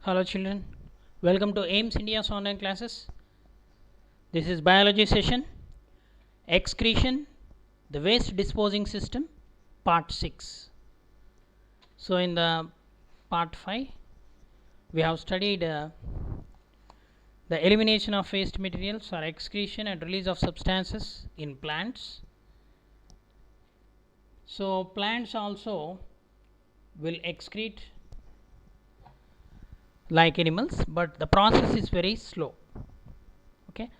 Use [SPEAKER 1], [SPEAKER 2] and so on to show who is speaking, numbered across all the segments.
[SPEAKER 1] Hello children, welcome to AIMS India's online classes. This is biology session, excretion, the waste disposing system, part 6. So in the part 5 we have studied the elimination of waste materials or excretion and release of substances in plants. So plants also will excrete like animals, but the process is very slow. Okay.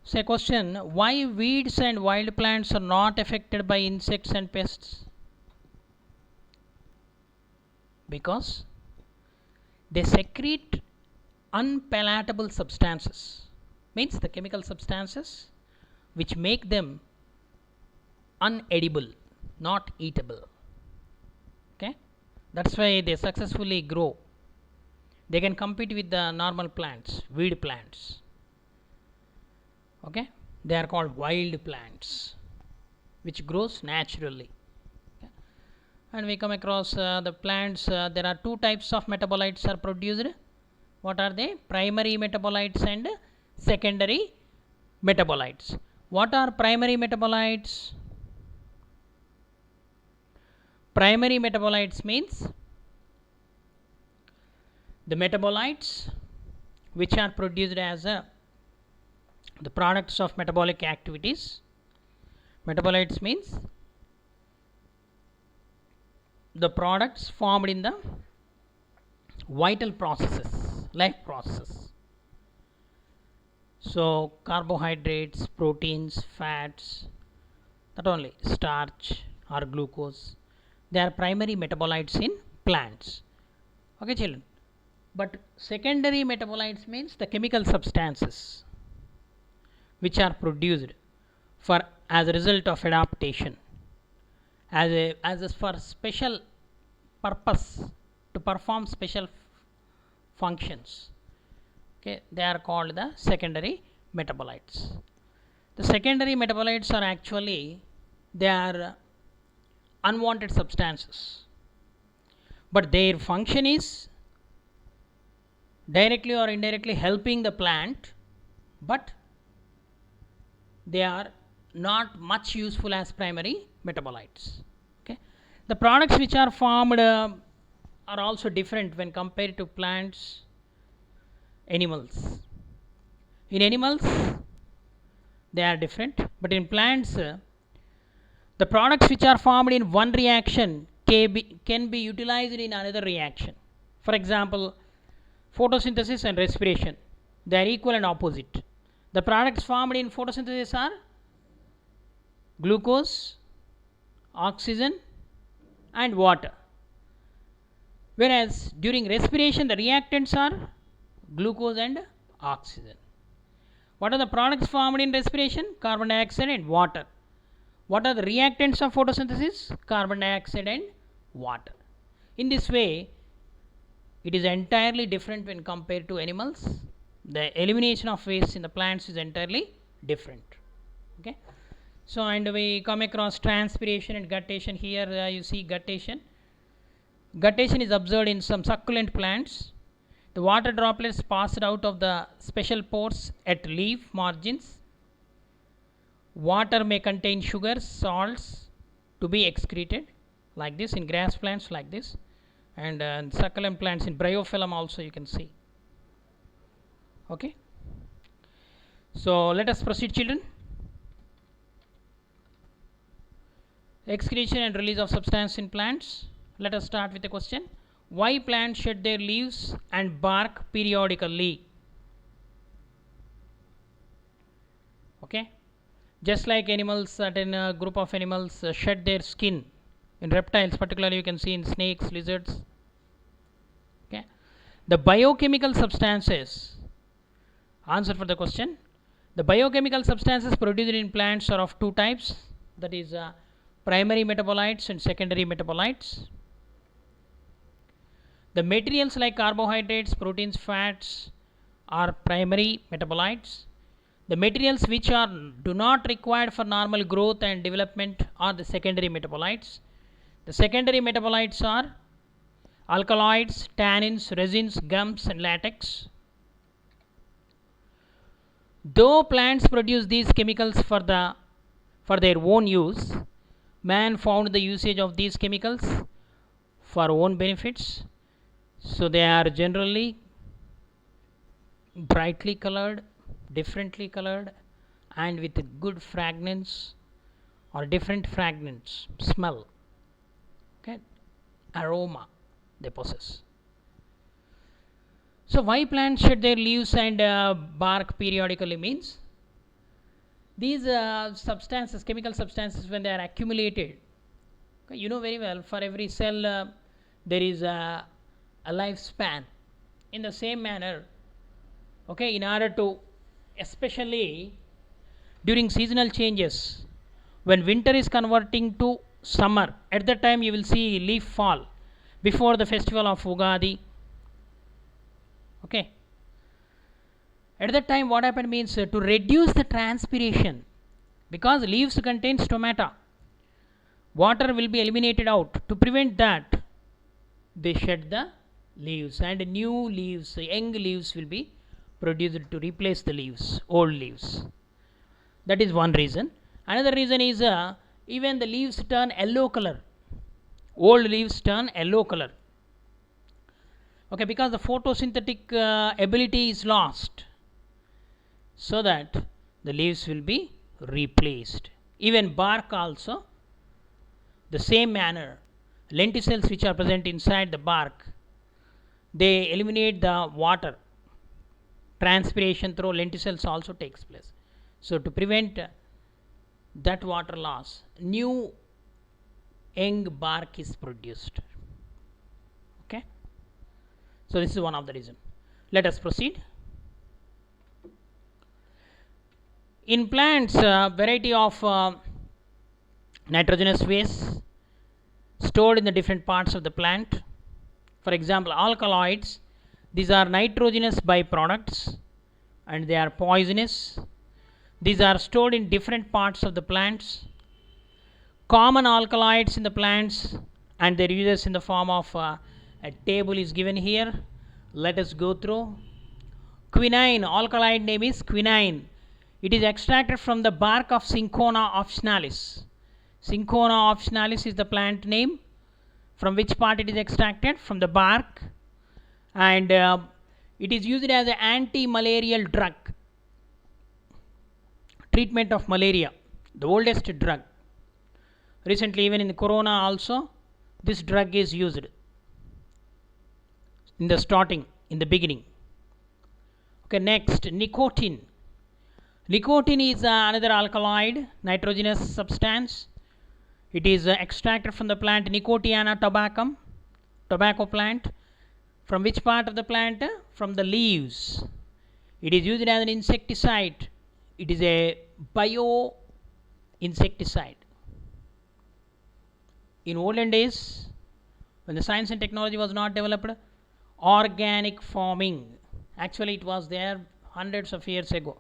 [SPEAKER 1] So a question, why weeds and wild plants are not affected by insects and pests? Because they secrete unpalatable substances, means the chemical substances which make them unedible, not eatable. Okay, that's why they successfully grow. They can compete with the normal plants, weed plants. Okay, they are called wild plants which grows naturally. Okay. And we come across the plants. There are two types of metabolites are produced. What are they? Primary metabolites and secondary metabolites. What are primary metabolites? Primary metabolites means the metabolites which are produced as the products of metabolic activities. Metabolites means the products formed in the vital processes, life processes. So carbohydrates, proteins, fats, not only starch or glucose, they are primary metabolites in plants. Okay children, but secondary metabolites means the chemical substances which are produced for as a result of adaptation, as for special purpose, to perform special functions. Okay, they are called the secondary metabolites. The secondary metabolites are actually, they are unwanted substances, but their function is directly or indirectly helping the plant, but they are not much useful as primary metabolites. Okay, the products which are formed are also different when compared to plants, animals. In animals they are different, but in plants the products which are formed in one reaction can be utilized in another reaction. For example, photosynthesis and respiration, they are equal and opposite. The products formed in photosynthesis are glucose, oxygen and water, whereas during respiration the reactants are glucose and oxygen. What are the products formed in respiration? Carbon dioxide and water. What are the reactants of photosynthesis? Carbon dioxide and water. In this way, it is entirely different when compared to animals. The elimination of waste in the plants is entirely different. Okay. So, and we come across transpiration and guttation. Here you see guttation. Guttation is observed in some succulent plants. The water droplets passed out of the special pores at leaf margins. Water may contain sugars, salts to be excreted, like this in grass plants, like this, and succulent plants in bryophyllum also you can see. Okay. So let us proceed children. Excretion and release of substance in plants. Let us start with a question. Why plants shed their leaves and bark periodically? Okay. Just like animals, certain group of animals shed their skin. In reptiles particularly you can see in snakes, lizards. Okay. The biochemical substances, answer for the question, the biochemical substances produced in plants are of two types, that is primary metabolites and secondary metabolites. The materials like carbohydrates, proteins, fats are primary metabolites. The materials which are do not required for normal growth and development are the secondary metabolites. The secondary metabolites are alkaloids, tannins, resins, gums, and latex. Though plants produce these chemicals for their own use, man found the usage of these chemicals for own benefits. So they are generally brightly colored, differently colored, and with a good fragrance or different fragrance, smell, okay, aroma they possess. So why plants shed their leaves and bark periodically means these substances, chemical substances, when they are accumulated, okay, you know very well, for every cell there is a lifespan. In the same manner, okay, in order to, especially during seasonal changes, when winter is converting to summer, at that time you will see leaf fall before the festival of Ugadi. Okay, at that time what happened means to reduce the transpiration, because leaves contain stomata, water will be eliminated out. To prevent that, they shed the leaves, and new leaves, young leaves will be produced to replace the leaves, old leaves. That is one reason. Another reason is even the leaves turn yellow color, old leaves turn yellow color, okay, because the photosynthetic ability is lost, so that the leaves will be replaced. Even bark also, the same manner, lenticels which are present inside the bark, they eliminate the water, transpiration through lenticels also takes place. So to prevent that water loss, new young bark is produced. Okay, so this is one of the reason. Let us proceed. In plants, variety of nitrogenous waste stored in the different parts of the plant. For example, alkaloids, these are nitrogenous byproducts and they are poisonous. These are stored in different parts of the plants. Common alkaloids in the plants and their uses in the form of a table is given here. Let us go through. Quinine, alkaloid name is quinine. It is extracted from the bark of Cinchona officinalis. Cinchona officinalis is the plant name. From which part it is extracted? From the bark. And it is used as an anti-malarial drug. Treatment of malaria, the oldest drug. Recently, even in the corona also, this drug is used in the starting, in the beginning. Okay, next, nicotine. Nicotine is another alkaloid, nitrogenous substance. It is extracted from the plant Nicotiana tabacum, tobacco plant. From which part of the plant? From the leaves. It is used as an insecticide. It is a bio insecticide. In olden days, when the science and technology was not developed, organic farming, actually it was there hundreds of years ago.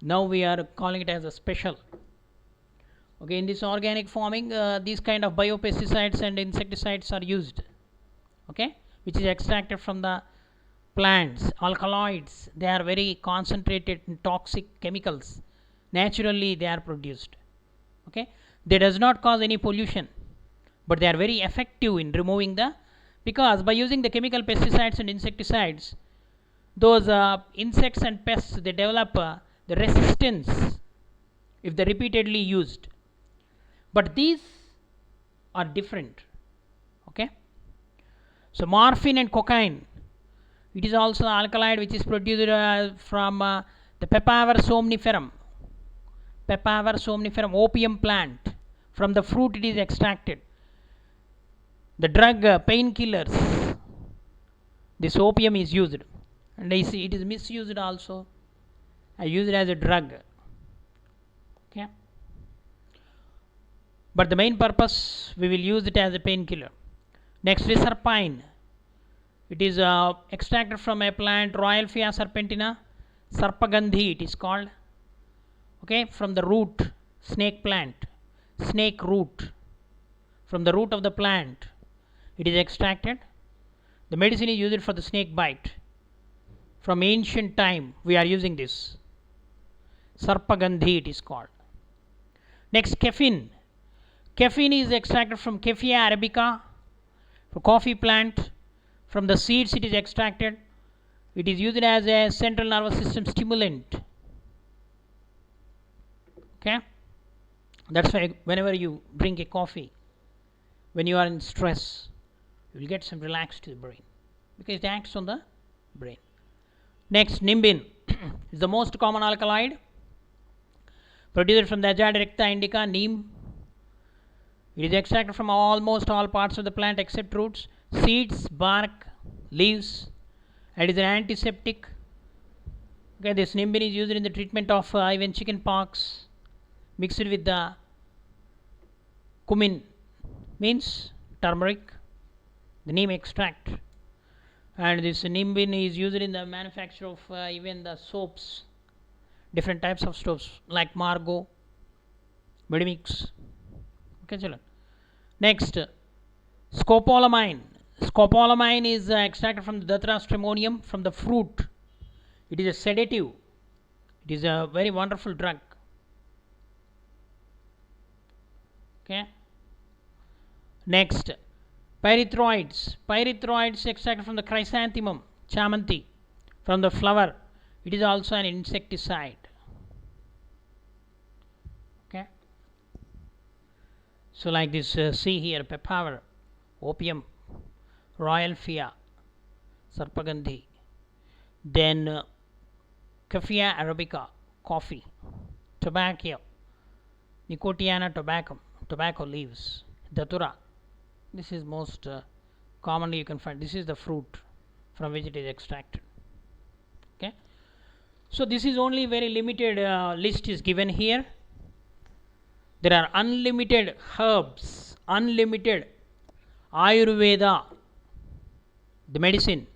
[SPEAKER 1] Now we are calling it as a special. Okay, in this organic farming, these kind of biopesticides and insecticides are used. Okay, which is extracted from the plants. Alkaloids, they are very concentrated in toxic chemicals. Naturally they are produced. Okay, they does not cause any pollution, but they are very effective in removing the, because by using the chemical pesticides and insecticides, those insects and pests, they develop the resistance if they repeatedly used. But these are different. Okay, so morphine and cocaine, it is also an alkaloid which is produced from the Papaver somniferum. Papaver somniferum, opium plant. From the fruit it is extracted. The drug painkillers, this opium is used, and it is misused also, used as a drug. Okay, but the main purpose, we will use it as a painkiller. Next is serpine. It is extracted from a plant Royalphia serpentina, Sarpagandhi it is called. Okay, from the root, snake plant, snake root. From the root of the plant it is extracted. The medicine is used for the snake bite. From ancient time we are using this. Sarpagandhi it is called. Next, caffeine. Caffeine is extracted from Caffeia arabica, for coffee plant. From the seeds it is extracted. It is used as a central nervous system stimulant. Okay, that's why whenever you drink a coffee, when you are in stress, you will get some relax to the brain because it acts on the brain. Next, nimbin is the most common alkaloid produced from the Azadirachta recta indica, neem. It is extracted from almost all parts of the plant except roots, seeds, bark, leaves, and is an antiseptic. Okay, this nimbin is used in the treatment of even chicken pox, mixed with the cumin, means turmeric, the neem extract. And this nimbin is used in the manufacture of even the soaps, different types of soaps like Margot, Medimix. Okay, children. Next, scopolamine. Scopolamine is extracted from the Datura stramonium, from the fruit. It is a sedative. It is a very wonderful drug. Okay. Next, pyrethroids. Pyrethroids extracted from the chrysanthemum, chamanti, from the flower. It is also an insecticide. Okay. So like this, see here, papaver, opium, royal fia, sarpagandhi, then Caffeia arabica, coffee, tobacco, Nicotiana tabacum, tobacco leaves, datura. This is most commonly you can find. This is the fruit from which it is extracted. Okay. So this is only very limited list is given here. There are unlimited herbs, unlimited Ayurveda, the medicine.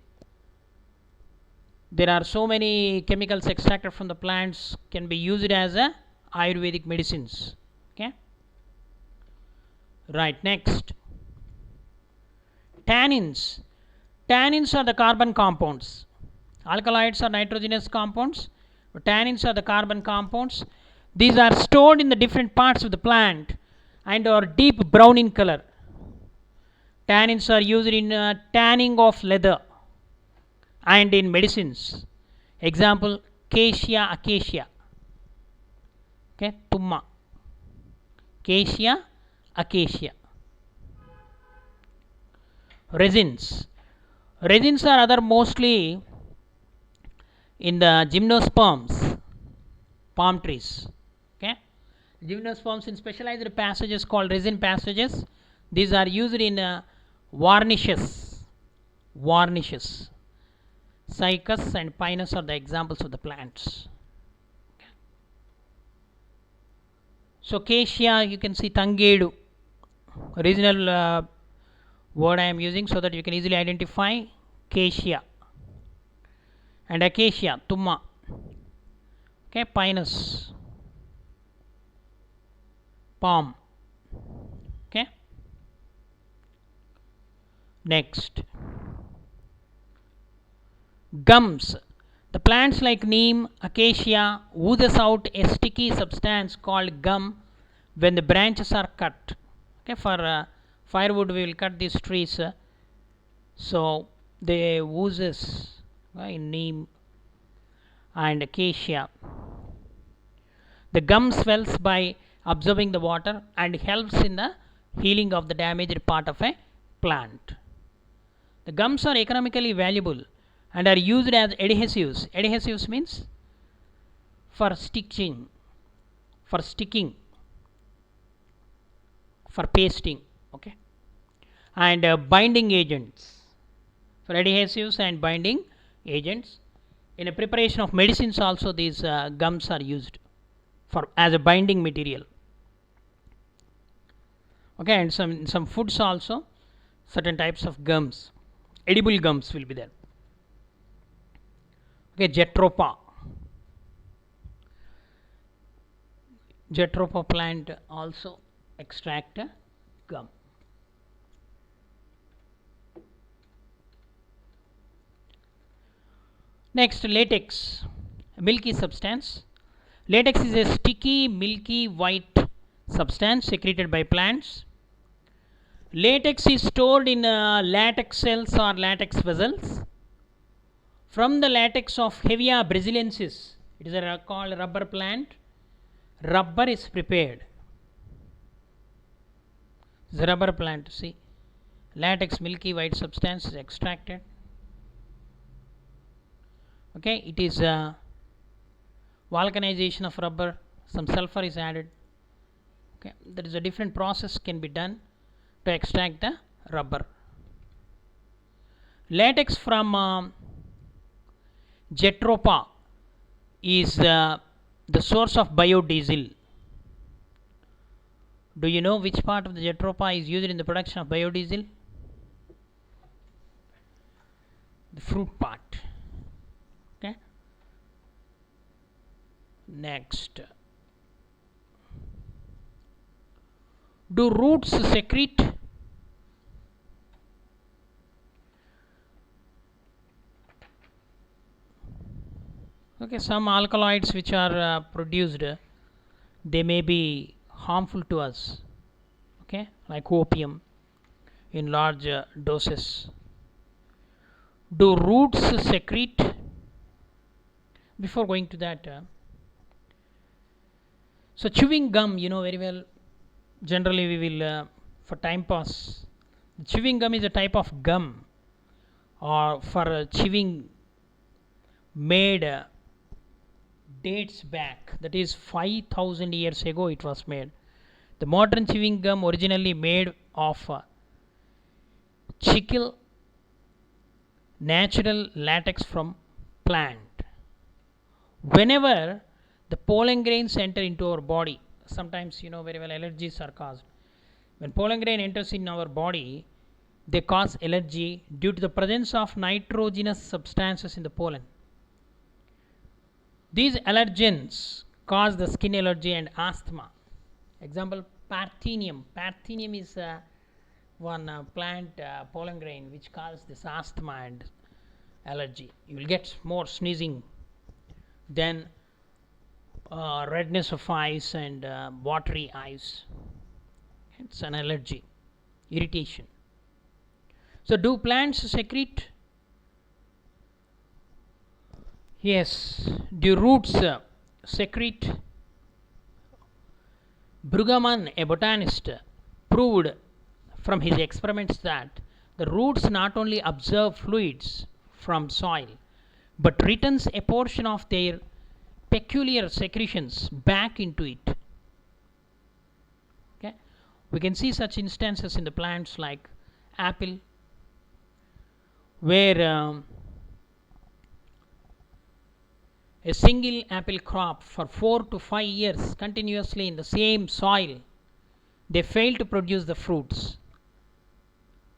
[SPEAKER 1] There are so many chemicals extracted from the plants can be used as a Ayurvedic medicines. Okay. Right. Next, tannins. Tannins are the carbon compounds. Alkaloids are nitrogenous compounds. Tannins are the carbon compounds. These are stored in the different parts of the plant and are deep brown in color. Tannins are used in tanning of leather and in medicines. Example, Cassia acacia. Okay, tumma. Cassia acacia. Resins. Resins are other mostly in the gymnosperms, palm trees. Okay, gymnosperms in specialized passages called resin passages. These are used in varnishes. Varnishes. Cycas and pinus are the examples of the plants. Okay. So Cassia, you can see Tangedu, regional word I am using so that you can easily identify Cassia. And acacia, tumma. Okay, pinus, palm. Okay. Next, gums. The plants like neem, acacia oozes out a sticky substance called gum when the branches are cut. Okay, for firewood we will cut these trees, so they oozes in neem and acacia. The gum swells by absorbing the water and helps in the healing of the damaged part of a plant. The gums are economically valuable and are used as adhesives. Adhesives means for stitching, for sticking, for pasting. Okay, and binding agents, for adhesives and binding agents. In a preparation of medicines also these gums are used for as a binding material. Okay, and some foods also, certain types of gums, edible gums will be there. Okay, Jatropha. Jatropha plant also extract gum. Next, latex, milky substance. Latex is a sticky, milky, white substance secreted by plants. Latex is stored in latex cells or latex vessels. From the latex of Hevia brasiliensis, it is called rubber plant, rubber is prepared. The rubber plant, see, latex milky white substance is extracted. Okay, it is vulcanization of rubber, some sulfur is added. Okay, there is a different process can be done to extract the rubber. Latex from Jatropha is the source of biodiesel. Do you know which part of the Jatropha is used in the production of biodiesel? The fruit part. Okay. Next. Do roots secrete? Okay, some alkaloids which are produced, they may be harmful to us. Okay, like opium in large doses. Do roots secrete? Before going to that, so chewing gum, you know very well. Generally, we will for time pass. Chewing gum is a type of gum, or for chewing made dates back. That is 5,000 years ago. It was made. The modern chewing gum originally made of chicle, natural latex from plant. Whenever the pollen grains enter into our body, sometimes you know very well allergies are caused. When pollen grain enters in our body, they cause allergy due to the presence of nitrogenous substances in the pollen. These allergens cause the skin allergy and asthma. Example, Parthenium. Parthenium is one plant pollen grain which causes this asthma and allergy. You will get more sneezing, then redness of eyes and watery eyes. It's an allergy, irritation. So, do plants secrete? Yes. Do roots secrete? Brueggemann, a botanist, proved from his experiments that the roots not only absorb fluids from soil but returns a portion of their peculiar secretions back into it. Okay, we can see such instances in the plants like apple, where a single apple crop for 4 to 5 years continuously in the same soil, they fail to produce the fruits.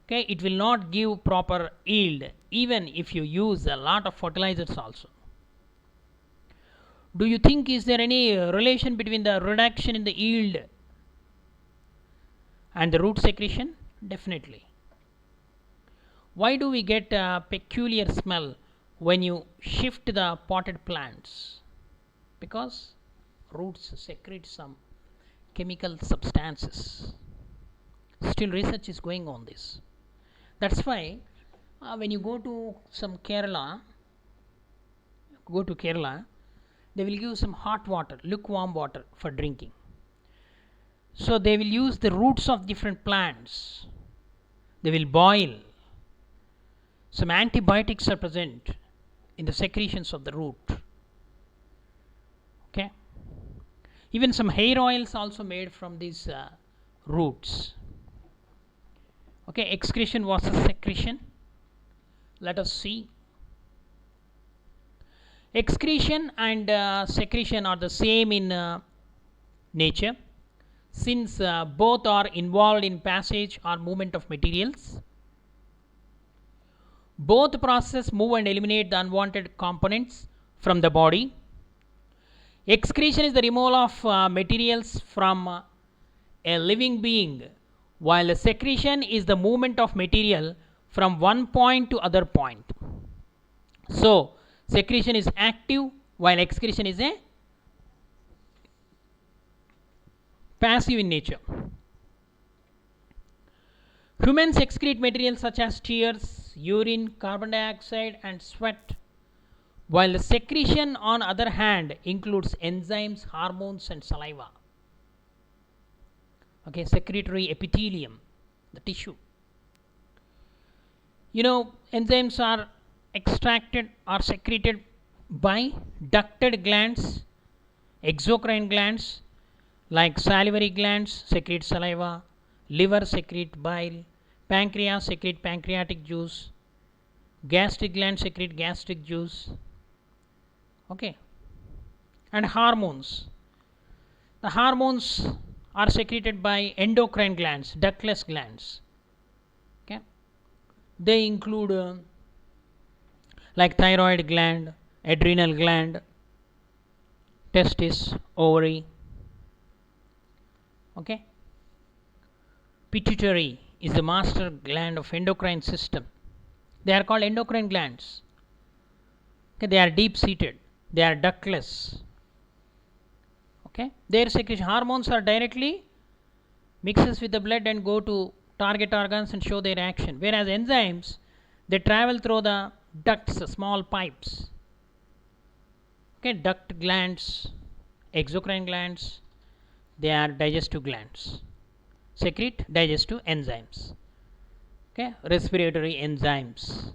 [SPEAKER 1] Okay, it will not give proper yield even if you use a lot of fertilizers also. Do you think is there any relation between the reduction in the yield and the root secretion? Definitely. Why do we get a peculiar smell when you shift the potted plants? Because roots secrete some chemical substances. Still research is going on this. That's why when you go to some Kerala, they will give some hot water, lukewarm water for drinking. So they will use the roots of different plants. They will boil. Some antibiotics are present in the secretions of the root. Okay. Even some hair oils also made from these roots. Okay, excretion versus secretion. Let us see. Excretion and secretion are the same in nature, since both are involved in passage or movement of materials. Both processes move and eliminate the unwanted components from the body. Excretion is the removal of materials from a living being, while secretion is the movement of material from one point to other point. So, Secretion is active while excretion is a passive in nature. Humans excrete materials such as tears, urine, carbon dioxide and sweat, while the secretion on other hand includes enzymes, hormones and saliva. Okay, secretory epithelium, the tissue. Enzymes are extracted or secreted by ducted glands, exocrine glands like salivary glands secrete saliva, liver secrete bile, pancreas secrete pancreatic juice, gastric gland secrete gastric juice. Okay, and hormones. The hormones are secreted by endocrine glands, ductless glands. Okay, they include like thyroid gland, adrenal gland, testis, ovary. Okay, pituitary is the master gland of endocrine system. They are called endocrine glands. Okay, they are deep seated, they are ductless. Okay, their secretion hormones are directly mixes with the blood and go to target organs and show their action, whereas enzymes, they travel through the ducts, small pipes. Okay, duct glands, exocrine glands, they are digestive glands, secrete digestive enzymes. Okay, respiratory enzymes,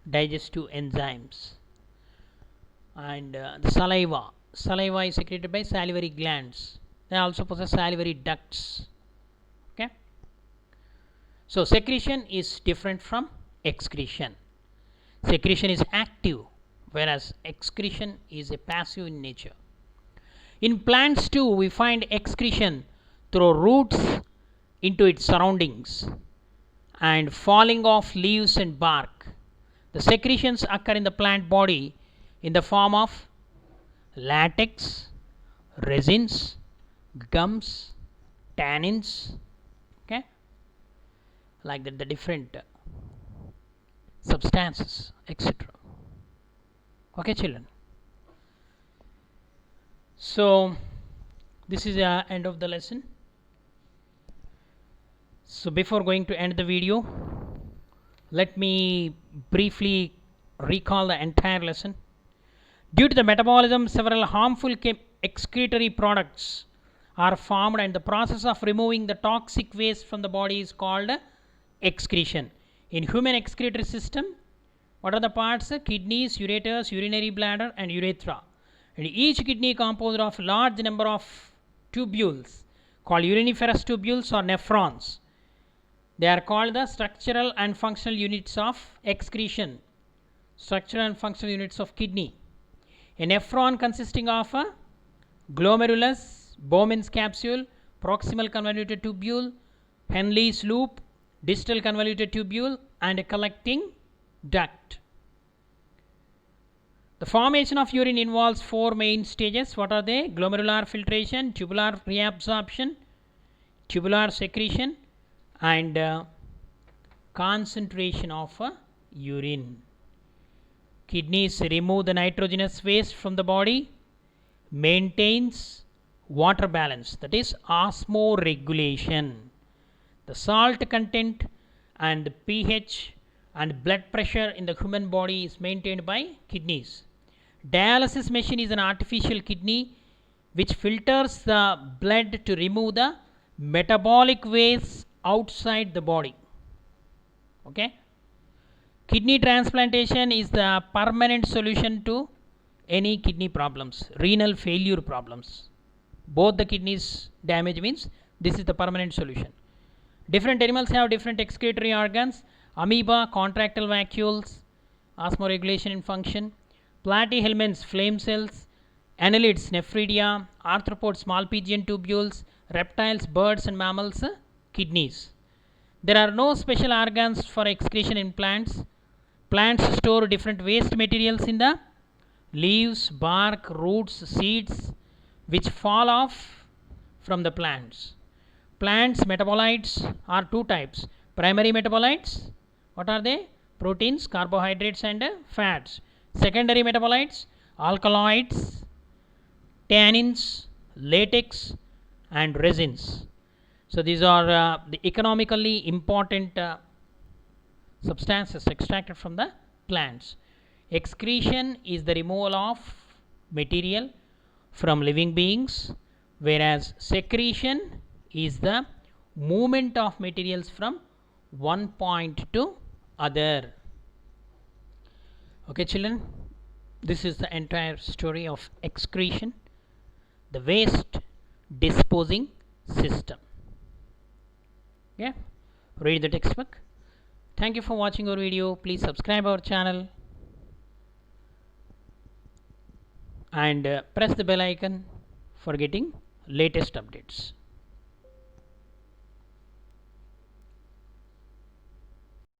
[SPEAKER 1] digestive enzymes, and the saliva is secreted by salivary glands. They also possess salivary ducts. Okay, so secretion is different from excretion. Secretion is active, whereas excretion is a passive in nature. In plants too, we find excretion through roots into its surroundings and falling off leaves and bark. The secretions occur in the plant body in the form of latex, resins, gums, tannins, okay, like that, the different substances, etc. Okay, children. So this is the end of the lesson. So before going to end the video, let me briefly recall the entire lesson. Due to the metabolism, several harmful excretory products are formed, and the process of removing the toxic waste from the body is called excretion. In human excretory system, what are the parts? Kidneys, ureters, urinary bladder and urethra. And each kidney composed of large number of tubules called uriniferous tubules or nephrons. They are called the structural and functional units of excretion. Structural and functional units of kidney. A nephron consisting of a glomerulus, Bowman's capsule, proximal convoluted tubule, Henle's loop, distal convoluted tubule and a collecting duct. The formation of urine involves four main stages. What are they? Glomerular filtration, tubular reabsorption, tubular secretion and concentration of urine. Kidneys remove the nitrogenous waste from the body, maintains water balance, that is osmoregulation. The salt content and the pH and blood pressure in the human body is maintained by kidneys. Dialysis machine is an artificial kidney which filters the blood to remove the metabolic waste outside the body. Okay, kidney transplantation is the permanent solution to any kidney problems, renal failure problems. Both the kidneys damage means this is the permanent solution. Different animals have different excretory organs. Amoeba, contractile vacuoles, osmoregulation in function. Platyhelminths, flame cells. Annelids, nephridia. Arthropods, Malpighian tubules. Reptiles, birds and mammals, kidneys. There are no special organs for excretion in plants. Plants store different waste materials in the leaves, bark, roots, seeds which fall off from the plants. Plants metabolites are two types. Primary metabolites, what are they? Proteins, carbohydrates and fats. Secondary metabolites, alkaloids, tannins, latex, and resins. So these are the economically important substances extracted from the plants. Excretion is the removal of material from living beings, whereas secretion is the movement of materials from one point to other. Okay, children, this is the entire story of excretion, the waste disposing system. Yeah, read the textbook. Thank you for watching our video. Please subscribe our channel and press the bell icon for getting latest updates.